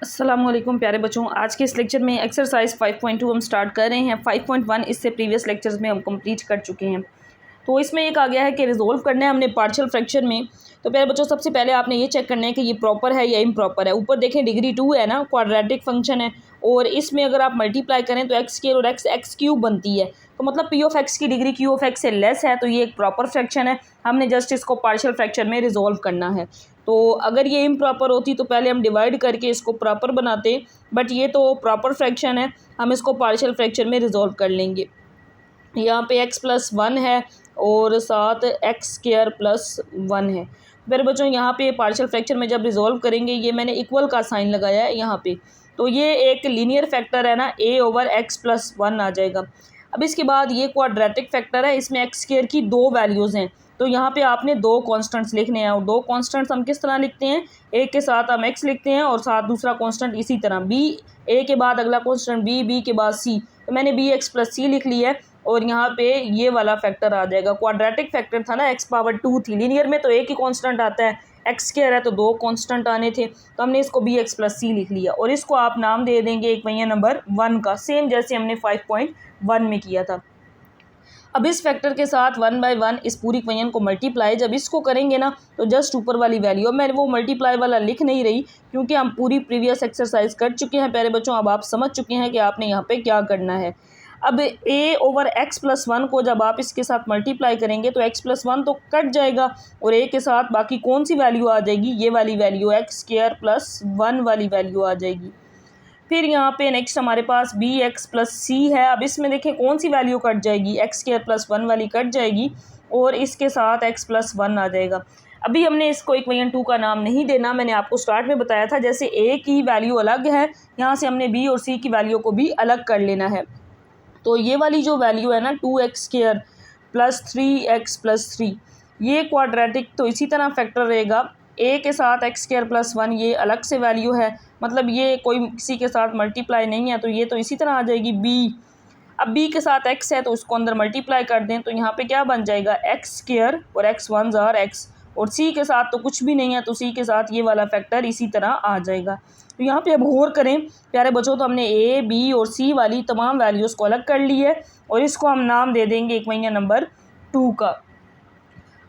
अस्सलामुअलैकुम प्यारे बच्चों, आज के इस लेक्चर में एक्सरसाइज 5.2 हम स्टार्ट कर रहे हैं। 5.1 इससे प्रीवियस लेक्चर्स में हम कंप्लीट कर चुके हैं। तो इसमें एक आ गया है कि रिजोल्व करना है हमने पार्शियल फ्रैक्शन में। तो प्यारे बच्चों, सबसे पहले आपने ये चेक करना है कि ये प्रॉपर है या इम्प्रॉपर है। ऊपर देखें डिग्री 2 है ना, क्वाड्रेटिक फंक्शन है, और इसमें अगर आप मल्टीप्लाई करें तो एक्स स्क्वायर और एक्स क्यूब बनती है। तो मतलब पी ऑफ एक्स की डिग्री क्यू ऑफ एक्स से लेस है, तो ये एक प्रॉपर फ्रैक्शन है। हमने जस्ट इसको पार्शियल फ्रैक्शन में रिजोल्व करना है। तो अगर ये इम्प्रॉपर होती तो पहले हम डिवाइड करके इसको प्रॉपर बनाते, बट ये तो प्रॉपर फ्रैक्शन है, हम इसको पार्शियल फ्रैक्शन में रिजोल्व कर लेंगे। यहाँ पे x+1 है और साथ एक्स स्क्वायर प्लस 1 है। फिर बच्चों यहाँ पे पार्शियल फ्रैक्शन में जब रिजोल्व करेंगे, ये मैंने इक्वल का साइन लगाया है यहाँ पे, तो ये एक लीनियर फैक्टर है ना, a/x+1 आ जाएगा। अब इसके बाद ये क्वाड्रेटिक फैक्टर है, इसमें एक्स स्क्वायर की दो वैल्यूज़ हैं, तो यहाँ पे आपने दो कांस्टेंट्स लिखने हैं। और दो कांस्टेंट्स हम किस तरह लिखते हैं, एक के साथ हम x लिखते हैं और साथ दूसरा कांस्टेंट इसी तरह b, a के बाद अगला कांस्टेंट b के बाद c, तो मैंने bx+c लिख लिया है। और यहाँ पे ये वाला फैक्टर आ जाएगा, क्वाड्रेटिक फैक्टर था ना, x⁻2 थी। लीनियर में तो एक ही कांस्टेंट आता है, एक्स स्क्वायर है तो दो कांस्टेंट आने थे, तो हमने इसको bx+c लिख लिया और इसको आप नाम दे देंगे इक्वेशन नंबर 1 का, सेम जैसे हमने 5.1 में किया था। अब इस फैक्टर के साथ 1/1 इस पूरी इक्वेशन को मल्टीप्लाई जब इसको करेंगे ना, तो जस्ट ऊपर वाली वैल्यू, मैं वो मल्टीप्लाई वाला लिख नहीं रही क्योंकि हम पूरी प्रीवियस एक्सरसाइज कर चुके हैं प्यारे बच्चों। अब आप समझ चुके हैं कि आपने यहाँ पे क्या करना है। अब a/x+1 को जब आप इसके साथ मल्टीप्लाई करेंगे तो x+1 तो कट जाएगा और a के साथ बाकी कौन सी वैल्यू आ जाएगी, ये वाली वैल्यू x²+1 वाली वैल्यू आ जाएगी। फिर यहाँ पे नेक्स्ट हमारे पास bx+c है। अब इसमें देखें कौन सी वैल्यू कट जाएगी, x² + 1 वाली कट जाएगी और इसके साथ x+1 आ जाएगा। अभी हमने इसको इक्वेशन 2 का नाम नहीं देना, मैंने आपको स्टार्ट में बताया था जैसे a की वैल्यू अलग है, यहाँ से हमने b और c की वैल्यू को भी अलग कर लेना है। तो ये वाली जो वैल्यू है ना 2x² + 3x+3, ये क्वाड्रेटिक तो इसी तरह फैक्टर रहेगा। a के साथ x² + 1 ये अलग से वैल्यू है, मतलब ये कोई किसी के साथ मल्टीप्लाई नहीं है, तो ये तो इसी तरह आ जाएगी b। अब b के साथ x है तो उसको अंदर मल्टीप्लाई कर दें, तो यहाँ पे क्या बन जाएगा x² और x1 जार x, और c के साथ तो कुछ भी नहीं है, तो c के साथ ये वाला फैक्टर इसी तरह आ जाएगा। तो यहाँ पे अब गौर करें प्यारे बच्चों, तो हमने a, b और c वाली तमाम वैल्यूज़ को अलग कर ली है और इसको हम नाम दे देंगे इक्वेशन नंबर 2 का।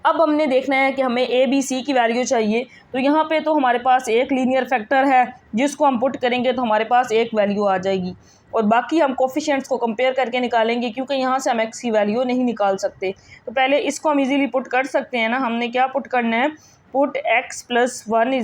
अब हमने देखना है कि हमें a, b, c की वैल्यू चाहिए। तो यहाँ पे तो हमारे पास एक लीनियर फैक्टर है जिसको हम पुट करेंगे तो हमारे पास एक वैल्यू आ जाएगी, और बाकी हम कोफिशिएंट्स को कंपेयर करके निकालेंगे क्योंकि यहाँ से हम x की वैल्यू नहीं निकाल सकते। तो पहले इसको हम इजीली पुट कर सकते हैं ना, हमने क्या पुट करना है, पुट x+1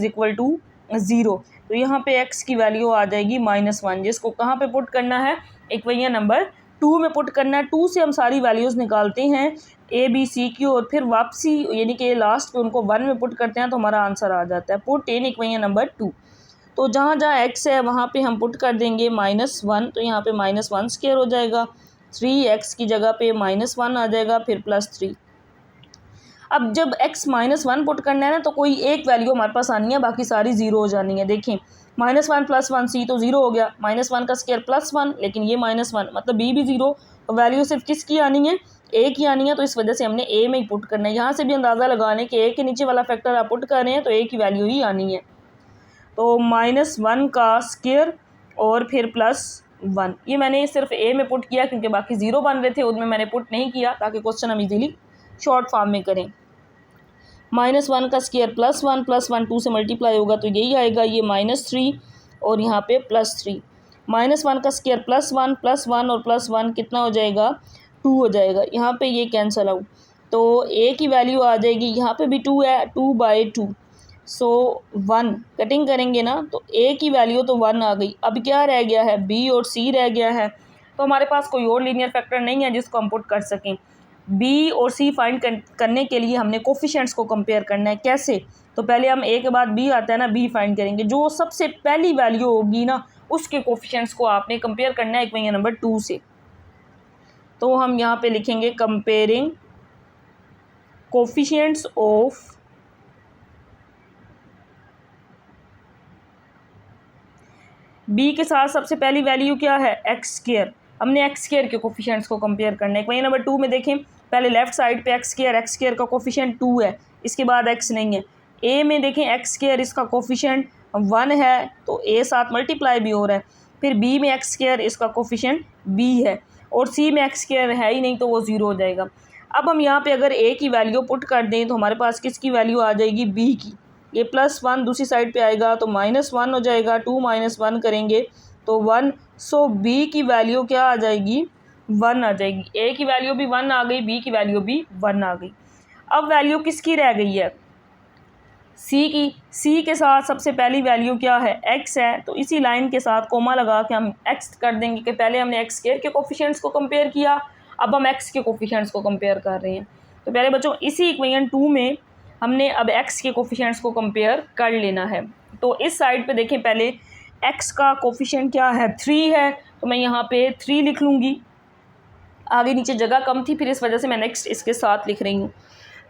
= 0। तो यहाँ पे x की वैल्यू आ जाएगी -1, जिसको कहाँ पे पुट करना है, इक्वेशन नंबर 2 में पुट करना है। 2 से हम सारी वैल्यूज़ निकालते हैं a, b, c की, और फिर वापसी यानी कि लास्ट पे उनको 1 में पुट करते हैं तो हमारा आंसर आ जाता है, पुट इन इक्वेशन नंबर 2। तो जहाँ जहाँ x है वहाँ पे हम पुट कर देंगे -1, तो यहाँ पे -1² हो जाएगा, 3x की जगह पे -1 आ जाएगा, फिर +3। अब जब x-1 पुट करना है ना, तो कोई एक वैल्यू हमारे पास आनी है, बाकी सारी 0 हो जानी है। देखें -1 + 1 c तो 0 हो गया, -1 का स्क्वायर +1, लेकिन ये -1 मतलब b भी 0, तो वैल्यू सिर्फ किसकी आनी है, a की आनी है, तो इस वजह से हमने a में ही पुट करना है। यहाँ से भी अंदाज़ा लगाने के a के नीचे वाला फैक्टर आप पुट कर रहे हैं तो a की वैल्यू ही आनी है। तो -1 का स्क्वायर और फिर +1, ये मैंने सिर्फ a में पुट किया क्योंकि बाकी 0 बन रहे थे, उनमें मैंने पुट नहीं किया ताकि क्वेश्चन हम इजीली शॉर्ट फॉर्म में करें। -1 का स्क्वायर +1 +1 2 से मल्टीप्लाई होगा तो यही आएगा, ये -3 और यहाँ पे +3। -1 का स्क्वायर +1 और +1 कितना हो जाएगा, 2 हो जाएगा। यहाँ पे ये कैंसिल आउट, तो a की वैल्यू आ जाएगी, यहाँ पे भी 2 है, 2/2, सो 1 कटिंग करेंगे ना तो a की वैल्यू तो 1 आ गई। अब क्या रह गया है, b और c रह गया है, तो हमारे पास कोई और लीनियर फैक्टर नहीं है जिसको हम पुट कर सकें। b और c फाइंड करने के लिए हमने कोफिशिएंट्स को कंपेयर करना है। कैसे, तो पहले हम a के बाद b आता है ना, b फाइंड करेंगे, जो सबसे पहली वैल्यू होगी ना उसके कोफिशिएंट्स को आपने कंपेयर करना है इक्वेशन नंबर 2 से। तो हम यहाँ पे लिखेंगे कंपेयरिंग कोफिशिएंट्स ऑफ b के साथ सबसे पहली वैल्यू क्या है, x²। हमने x² के कोफिशिएंट्स को कंपेयर करना है। इक्वेशन नंबर 2 में देखें, पहले लेफ्ट साइड पे x² का कोफिशिएंट 2 है, इसके बाद x नहीं है। a में देखें x² इसका कोफिशिएंट 1 है तो a साथ मल्टीप्लाई भी हो रहा है। फिर b में एक्स स्क्वायर, इसका कोफिशिएंट b है, और c में एक्स स्क्वायर है ही नहीं तो वो 0 हो जाएगा। अब हम यहाँ पे अगर a की वैल्यू पुट कर दें तो हमारे पास किसकी वैल्यू आ जाएगी, b की। ये +1 दूसरी साइड पे आएगा तो -1 हो जाएगा, 2 - 1 करेंगे तो 1। सो b की वैल्यू क्या आ जाएगी, 1 आ जाएगी। a की वैल्यू भी 1 आ गई, b की वैल्यू भी 1 आ गई। अब वैल्यू किसकी रह गई है, c की। c के साथ सबसे पहली वैल्यू क्या है, x है, तो इसी लाइन के साथ कोमा लगा के हम x कर देंगे कि पहले हमने एक्स स्क्वायर के कोफिशिएंट्स को कंपेयर किया, अब हम x के कोफिशिएंट्स को कंपेयर कर रहे हैं। तो पहले बच्चों इसी इक्वेशन 2 में हमने अब x के कोफिशिएंट्स को कंपेयर कर लेना है। तो इस साइड पे देखें, पहले x का कोफिशिएंट क्या है, 3 है, तो मैं यहाँ पे 3 लिख लूँगी। आगे नीचे जगह कम थी, फिर इस वजह से मैं नेक्स्ट इसके साथ लिख रही हूँ।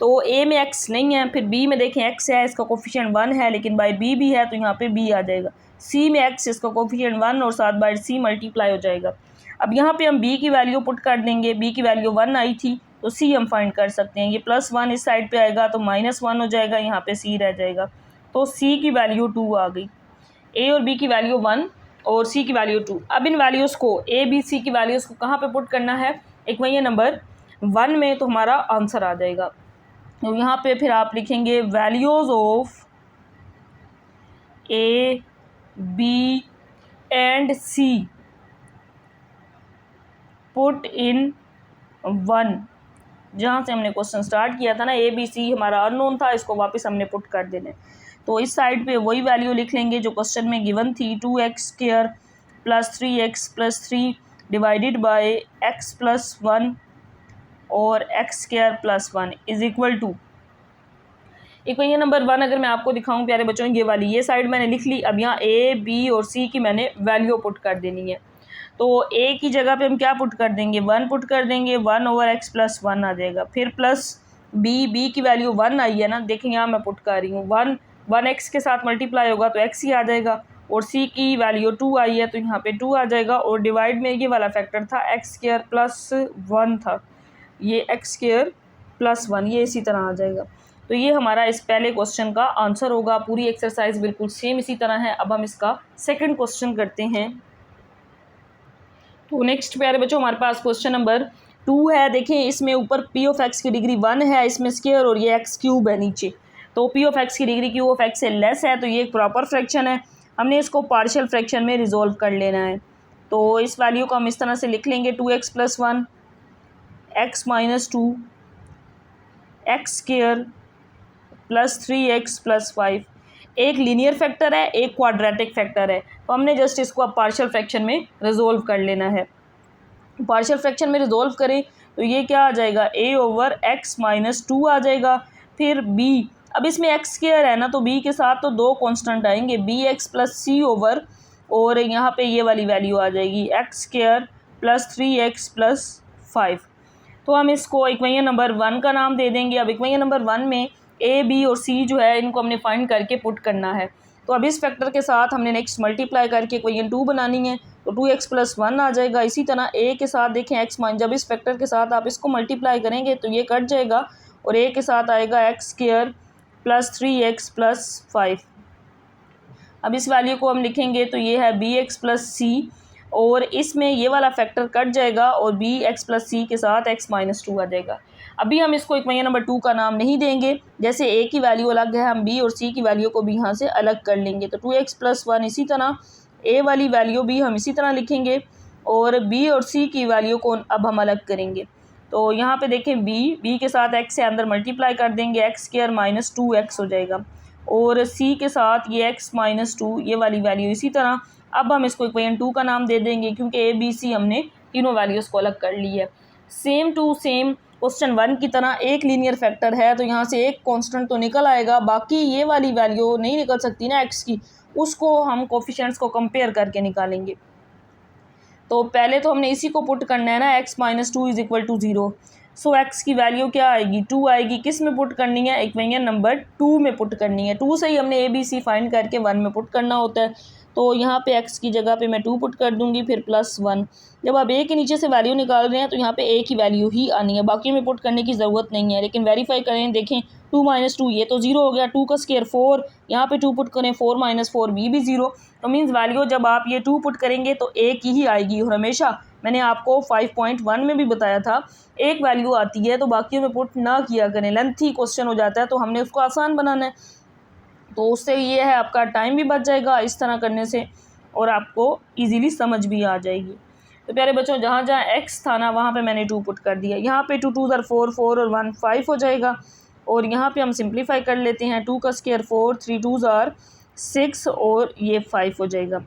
तो a में x नहीं है, फिर b में देखें x है, इसका कोफिशिएंट 1 है, लेकिन बाय b भी है तो यहाँ पे b आ जाएगा। c में x, इसका कोफिशिएंट 1 और साथ बाय c मल्टीप्लाई हो जाएगा। अब यहाँ पे हम b की वैल्यू पुट कर देंगे, b की वैल्यू 1 आई थी तो c हम फाइंड कर सकते हैं। ये +1 इस साइड पे आएगा तो -1 हो जाएगा, यहाँ पे c रह जाएगा। तो c की वैल्यू 2 आ गई। a और b की वैल्यू 1 और c की वैल्यू 2। अब इन वैल्यूज़ को a b c की वैल्यूज़ को कहाँ पे पुट करना है, इक्वेशन नंबर 1 में, तो हमारा आंसर आ जाएगा। तो यहाँ पे फिर आप लिखेंगे values of a b and c put in 1। जहाँ से हमने क्वेश्चन स्टार्ट किया था ना, a b c हमारा अननोन था, इसको वापस हमने पुट कर देना है। तो इस साइड पे वही वैल्यू लिख लेंगे जो क्वेश्चन में गिवन थी, 2x² + 3x + 3 divided by x + 1 और x² + 1 is equal to. Equation number 1 अगर मैं आपको दिखाऊं प्यारे बच्चों, ये वाली ये साइड मैंने लिख ली। अब यहाँ a b और c की मैंने वैल्यू पुट कर देनी है। तो a की जगह पे हम क्या पुट कर देंगे, 1 पुट कर देंगे, 1/x + 1 आ जाएगा। फिर प्लस b की वैल्यू 1 आई है ना, देखें यहाँ मैं पुट कर रही हूँ, 1 x के साथ मल्टीप्लाई होगा तो x ही आ जाएगा, और c की वैल्यू 2 आई है तो यहाँ पे 2 आ जाएगा। और डिवाइड में ये वाला फैक्टर था x² + 1 था, ये x² + 1 ये इसी तरह आ जाएगा। तो ये हमारा इस पहले क्वेश्चन का आंसर होगा। पूरी एक्सरसाइज बिल्कुल सेम इसी तरह है। अब हम इसका सेकंड क्वेश्चन करते हैं। तो नेक्स्ट प्यारे बच्चों हमारे पास क्वेश्चन नंबर 2 है। देखें इसमें ऊपर p(x) की डिग्री 1 है, इसमें स्क्वायर और ये x³ है नीचे। तो p(x) की डिग्री q(x) से लेस है, तो ये एक प्रॉपर फ्रैक्शन है। हमने इसको पार्शियल फ्रैक्शन में रिजोल्व कर लेना है। तो इस वैल्यू को हम इस तरह से लिख लेंगे, 2x + 1 x - 2 x² + 3x + 5। एक लीनियर फैक्टर है, एक क्वाड्रेटिक फैक्टर है, तो हमने जस्ट इसको अब पार्शियल फ्रैक्शन में रिजोल्व कर लेना है। पार्शियल फ्रैक्शन में रिजोल्व करें तो ये क्या आ जाएगा, a/x - 2 आ जाएगा। फिर b, अब इसमें x² है ना, तो b के साथ तो 2 कांस्टेंट आएंगे, bx + c/, और यहाँ पे ये वाली वैल्यू आ जाएगी x² + 3x + 5। तो हम इसको इक्वेशन नंबर 1 का नाम दे देंगे। अब इक्वेशन नंबर 1 में a b और c जो है इनको हमने फाइंड करके पुट करना है। तो अब इस फैक्टर के साथ हमने नेक्स्ट मल्टीप्लाई करके इक्वेशन 2 बनानी है, तो 2x + 1 आ जाएगा। इसी तरह a के साथ देखें x, जब इस फैक्टर के साथ आप इसको मल्टीप्लाई करेंगे तो ये कट जाएगा, और a के साथ आएगा x² + 3x + 5। अब इस वैल्यू को हम लिखेंगे तो ये है bx + c, और इसमें ये वाला फैक्टर कट जाएगा और bx + c के साथ x - 2 आ जाएगा। अभी हम इसको इक्वेशन नंबर 2 का नाम नहीं देंगे, जैसे a की वैल्यू अलग है, हम b और c की वैल्यू को भी यहाँ से अलग कर लेंगे। तो 2x + 1 इसी तरह, a वाली वैल्यू भी हम इसी तरह लिखेंगे, और b और c की वैल्यू को अब हम अलग करेंगे। तो यहाँ पे देखें b के साथ x से अंदर मल्टीप्लाई कर देंगे, x² - 2x हो जाएगा, और c के साथ ये x - 2 ये वाली वैल्यू इसी तरह। अब हम इसको इक्वेशन 2 का नाम दे देंगे, क्योंकि a b c हमने तीनों वैल्यूज़ को अलग कर ली है। सेम टू सेम क्वेश्चन 1 की तरह एक लीनियर फैक्टर है, तो यहाँ से एक कांस्टेंट तो निकल आएगा, बाकी ये वाली वैल्यू नहीं निकल सकती ना x की, उसको हम कोफिशिएंट्स को कंपेयर करके निकालेंगे। तो पहले तो हमने इसी को पुट करना है ना, x - 2 = 0। सो x की वैल्यू क्या आएगी, 2 आएगी। किस में पुट करनी है, इक्वेशन नंबर 2 में पुट करनी है। 2 से ही हमने a b c फाइंड करके 1 में पुट करना होता है। तो यहाँ पे x की जगह पे मैं 2 पुट कर दूँगी, फिर +1। जब आप a के नीचे से वैल्यू निकाल रहे हैं तो यहाँ पे a की वैल्यू ही आनी है, बाकी में पुट करने की ज़रूरत नहीं है। लेकिन वेरीफाई करें, देखें 2 - 2 ये तो 0 हो गया, 2 का स्क्वायर 4, यहाँ पे 2 पुट करें, 4 - 4 भी 0। तो मीन्स वैल्यू जब आप ये 2 पुट करेंगे तो a की ही आएगी। और हमेशा मैंने आपको 5.1 में भी बताया था, एक वैल्यू आती है तो बाकियों में पुट ना किया करें, लेंथी क्वेश्चन हो जाता है, तो हमने उसको आसान बनाना है। तो उससे ये है आपका टाइम भी बच जाएगा इस तरह करने से, और आपको इजीली समझ भी आ जाएगी। तो प्यारे बच्चों, जहाँ जहाँ x था ना वहाँ पे मैंने 2 पुट कर दिया। यहाँ पे 2 2 ज़र 4, 4 और 1 5 हो जाएगा। और यहाँ पे हम सिंप्लीफाई कर लेते हैं, 2 का स्क्वायर 4, 3 2 ज़र 6 और ये 5 हो जाएगा।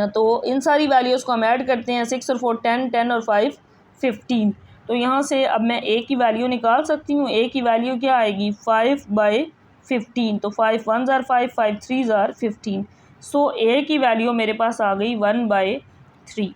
तो इन सारी वैल्यूज़ को हम ऐड करते हैं, 6 और 4 10, 10 और 5 15। तो यहाँ से अब मैं a की वैल्यू निकाल सकती हूँ। a की वैल्यू क्या आएगी, 5/15। तो 5 1 ज़र 5, 5 3 ज़र 15। सो a की वैल्यू मेरे पास आ गई 1/3।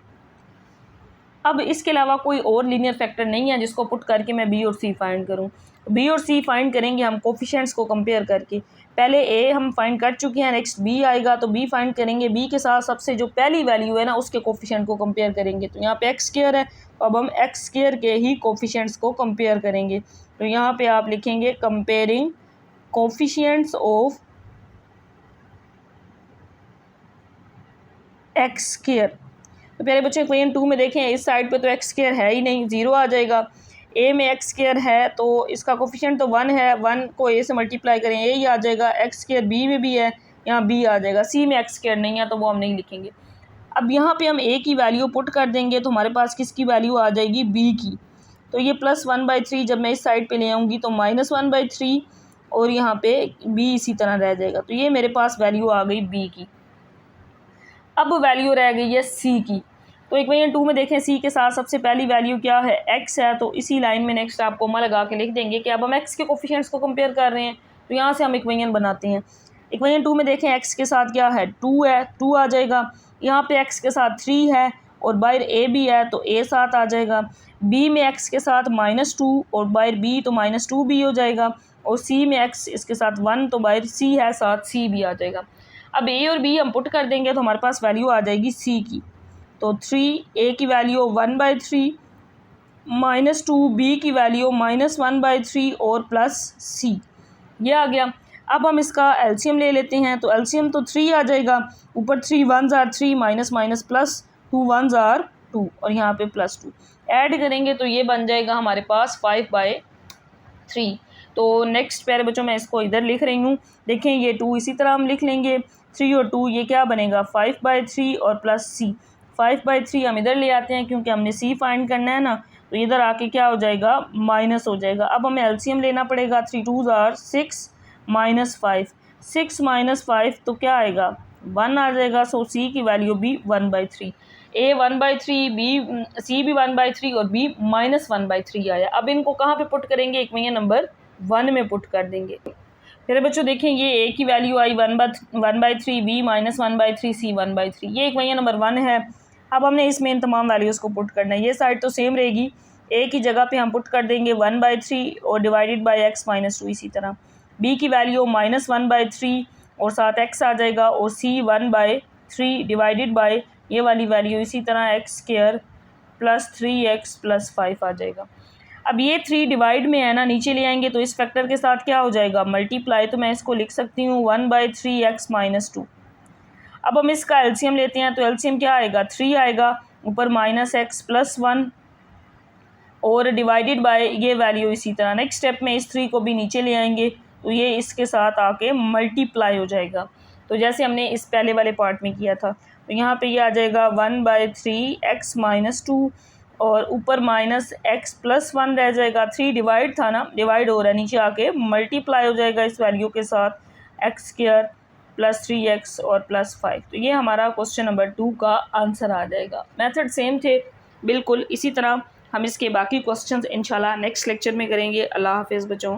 अब इसके अलावा कोई और लीनियर फैक्टर नहीं है जिसको पुट करके मैं b और c फाइंड करूँ। b और c फाइंड करेंगे हम कोफिशिएंट्स को कंपेयर करके। पहले a हम फाइंड कर चुके हैं, नेक्स्ट b आएगा, तो b फाइंड करेंगे। b के साथ सबसे जो पहली वैल्यू है ना उसके कोफिशिएंट को कंपेयर करेंगे। तो यहाँ पे x² है, तो अब हम x² के ही कोफिशिएंट्स को कंपेयर करेंगे। तो यहाँ पे आप लिखेंगे कंपेयरिंग कोफिशिएंट्स ऑफ x²। तो प्यारे बच्चों, इक्वेशन 2 में देखें इस साइड पे तो x² है ही नहीं, 0 आ जाएगा। a में x² है तो इसका कोफिशिएंट तो 1 है, 1 को a से मल्टीप्लाई करें a ही आ जाएगा। x² b में भी है, यहाँ b आ जाएगा। c में x² नहीं है तो वो हम नहीं लिखेंगे। अब यहाँ पे हम a की वैल्यू पुट कर देंगे तो हमारे पास किसकी वैल्यू आ जाएगी, b की। तो ये +1/3 जब मैं इस साइड पे ले आऊँगी तो -1/3, और यहाँ पे b इसी तरह रह जाएगा। तो ये मेरे पास वैल्यू आ गई b की। अब वैल्यू रह गई है c की। तो इक्वेशन 2 में देखें c के साथ सबसे पहली वैल्यू क्या है, x है। तो इसी लाइन में नेक्स्ट आप कोमा लगा के लिख देंगे कि अब हम x के कोफिशिएंट्स को कंपेयर कर रहे हैं। तो यहाँ से हम इक्वेशन बनाते हैं। इक्वेशन 2 में देखें x के साथ क्या है, 2 है, 2 आ जाएगा। यहाँ पे x के साथ 3 है और बाहर a भी है तो a साथ आ जाएगा। b में x के साथ -2 और बाहर b तो -2 भी हो जाएगा। और c में x इसके साथ 1 तो बाहर c है साथ c भी आ जाएगा। अब a और b हम पुट कर देंगे तो हमारे पास वैल्यू आ जाएगी c की। तो 3 a की वैल्यू 1/3, -2 b की वैल्यू -1/3 और +c, ये आ गया। अब हम इसका एलसीएम ले लेते हैं। तो एलसीएम तो 3 आ जाएगा, ऊपर 3 1 ज़ार 3 माइनस प्लस 2 1 ज़ार 2 और यहाँ पे +2 ऐड करेंगे तो ये बन जाएगा हमारे पास 5/3। तो नेक्स्ट प्यारे बच्चों मैं इसको इधर लिख रही हूँ। देखें ये 2 इसी तरह हम लिख लेंगे, 3 और 2 ये क्या बनेगा 5/3 और +c। 5/3 हम इधर ले आते हैं क्योंकि हमने c फाइंड करना है ना, तो इधर आके क्या हो जाएगा माइनस हो जाएगा। अब हमें एलसीएम लेना पड़ेगा, 3 2 ज़ार 6 -5, 6 -5 तो क्या आएगा 1 आ जाएगा। सो c की वैल्यू भी 1/3, a 1/3, b c भी 1/3 और b -1/3 आया। अब इनको कहाँ पे पुट करेंगे, इक्वेशन नंबर 1 में पुट कर देंगे। फिर बच्चों देखें ये a की वैल्यू आई 1/3, b -1/3, c 1/3, ये इक्वेशन नंबर 1 है। अब हमने इसमें इन तमाम वैल्यूज़ को पुट करना है। ये साइड तो सेम रहेगी, a की जगह पे हम पुट कर देंगे 1/3 और डिवाइडेड बाय x -2 इसी तरह। b की वैल्यू -1/3 और साथ x आ जाएगा और c 1/3 डिवाइडेड बाय ये वाली वैल्यू इसी तरह x² + 3x + 5 आ जाएगा। अब ये 3 डिवाइड में है ना, नीचे ले आएंगे तो इस फैक्टर के साथ क्या हो जाएगा मल्टीप्लाई। तो मैं इसको लिख सकती हूँ 1/3x - 2। अब हम इसका एलसीएम लेते हैं तो एलसीएम क्या आएगा 3 आएगा, ऊपर -x + 1 और डिवाइडेड बाय ये वैल्यू इसी तरह। नेक्स्ट स्टेप में इस 3 को भी नीचे ले आएंगे तो ये इसके साथ आके मल्टीप्लाई हो जाएगा। तो जैसे हमने इस पहले वाले पार्ट में किया था, तो यहाँ पे ये आ जाएगा 1/3x - 2 और ऊपर -x + 1 रह जाएगा। 3 डिवाइड था ना, डिवाइड हो रहा है, नीचे आके मल्टीप्लाई हो जाएगा इस वैल्यू के साथ x² + 3x और +5। तो ये हमारा क्वेश्चन नंबर 2 का आंसर आ जाएगा। मेथड सेम थे बिल्कुल, इसी तरह हम इसके बाकी क्वेश्चंस इंशाल्लाह नेक्स्ट लेक्चर में करेंगे। अल्लाह हाफ़िज़ बच्चों।